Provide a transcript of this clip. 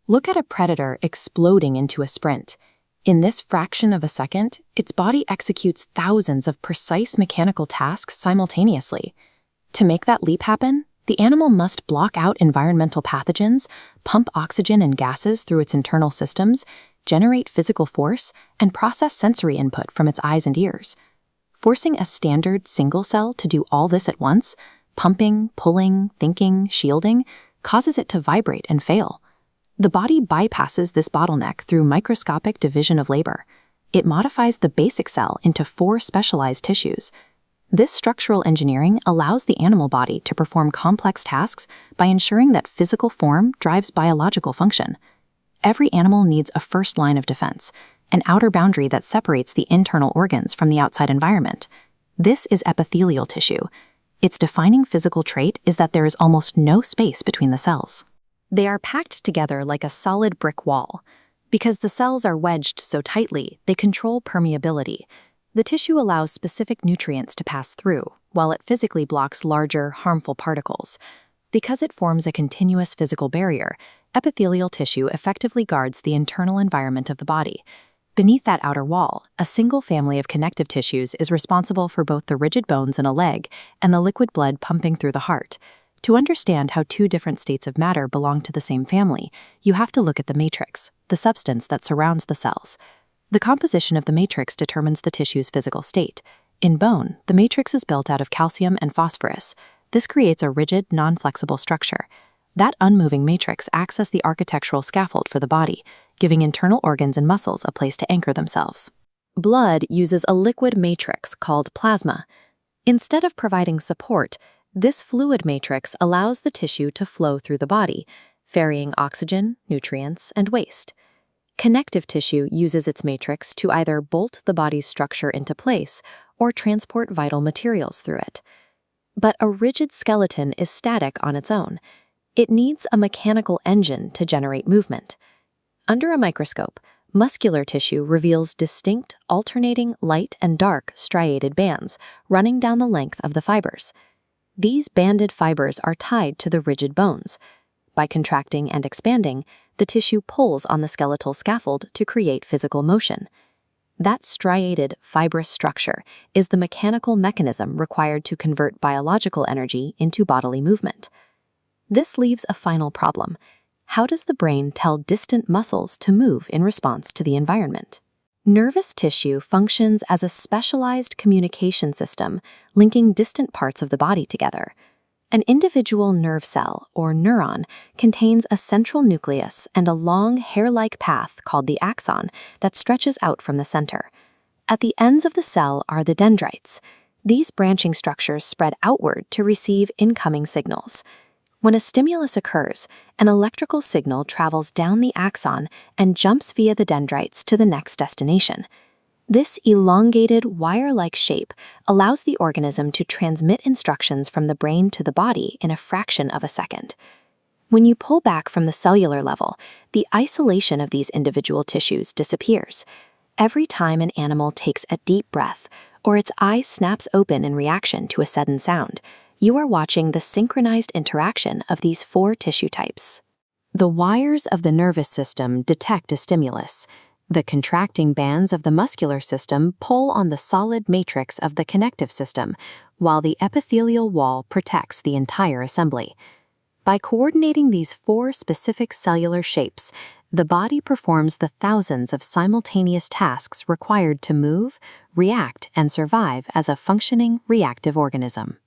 Look at a predator exploding into a sprint. In this fraction of a second, its body executes thousands of precise mechanical tasks simultaneously. To make that leap happen, the animal must block out environmental pathogens, pump oxygen and gases through its internal systems, generate physical force, and process sensory input from its eyes and ears. Forcing a standard single cell to do all this at once, pumping, pulling, thinking, shielding, causes it to vibrate and fail. The body bypasses this bottleneck through microscopic division of labor. It modifies the basic cell into 4 specialized tissues. This structural engineering allows the animal body to perform complex tasks by ensuring that physical form drives biological function. Every animal needs a first line of defense, an outer boundary that separates the internal organs from the outside environment. This is epithelial tissue. Its defining physical trait is that there is almost no space between the cells. They are packed together like a solid brick wall. Because the cells are wedged so tightly, they control permeability. The tissue allows specific nutrients to pass through, while it physically blocks larger, harmful particles. Because it forms a continuous physical barrier, epithelial tissue effectively guards the internal environment of the body. Beneath that outer wall, a single family of connective tissues is responsible for both the rigid bones in a leg and the liquid blood pumping through the heart. To understand how 2 different states of matter belong to the same family, you have to look at the matrix, the substance that surrounds the cells. The composition of the matrix determines the tissue's physical state. In bone, the matrix is built out of calcium and phosphorus. This creates a rigid, non-flexible structure. That unmoving matrix acts as the architectural scaffold for the body, giving internal organs and muscles a place to anchor themselves. Blood uses a liquid matrix called plasma. Instead of providing support, this fluid matrix allows the tissue to flow through the body, ferrying oxygen, nutrients, and waste. Connective tissue uses its matrix to either bolt the body's structure into place or transport vital materials through it. But a rigid skeleton is static on its own. It needs a mechanical engine to generate movement. Under a microscope, muscular tissue reveals distinct, alternating light and dark striated bands running down the length of the fibers. These banded fibers are tied to the rigid bones. By contracting and expanding, the tissue pulls on the skeletal scaffold to create physical motion. That striated, fibrous structure is the mechanical mechanism required to convert biological energy into bodily movement. This leaves a final problem. How does the brain tell distant muscles to move in response to the environment? Nervous tissue functions as a specialized communication system linking distant parts of the body together. An individual nerve cell, or neuron, contains a central nucleus and a long hair-like path called the axon that stretches out from the center. At the ends of the cell are the dendrites. These branching structures spread outward to receive incoming signals. When a stimulus occurs, an electrical signal travels down the axon and jumps via the dendrites to the next destination. This elongated, wire-like shape allows the organism to transmit instructions from the brain to the body in a fraction of a second. When you pull back from the cellular level, the isolation of these individual tissues disappears. Every time an animal takes a deep breath, or its eye snaps open in reaction to a sudden sound, you are watching the synchronized interaction of these 4 tissue types. The wires of the nervous system detect a stimulus. The contracting bands of the muscular system pull on the solid matrix of the connective system, while the epithelial wall protects the entire assembly. By coordinating these 4 specific cellular shapes, the body performs the thousands of simultaneous tasks required to move, react, and survive as a functioning reactive organism.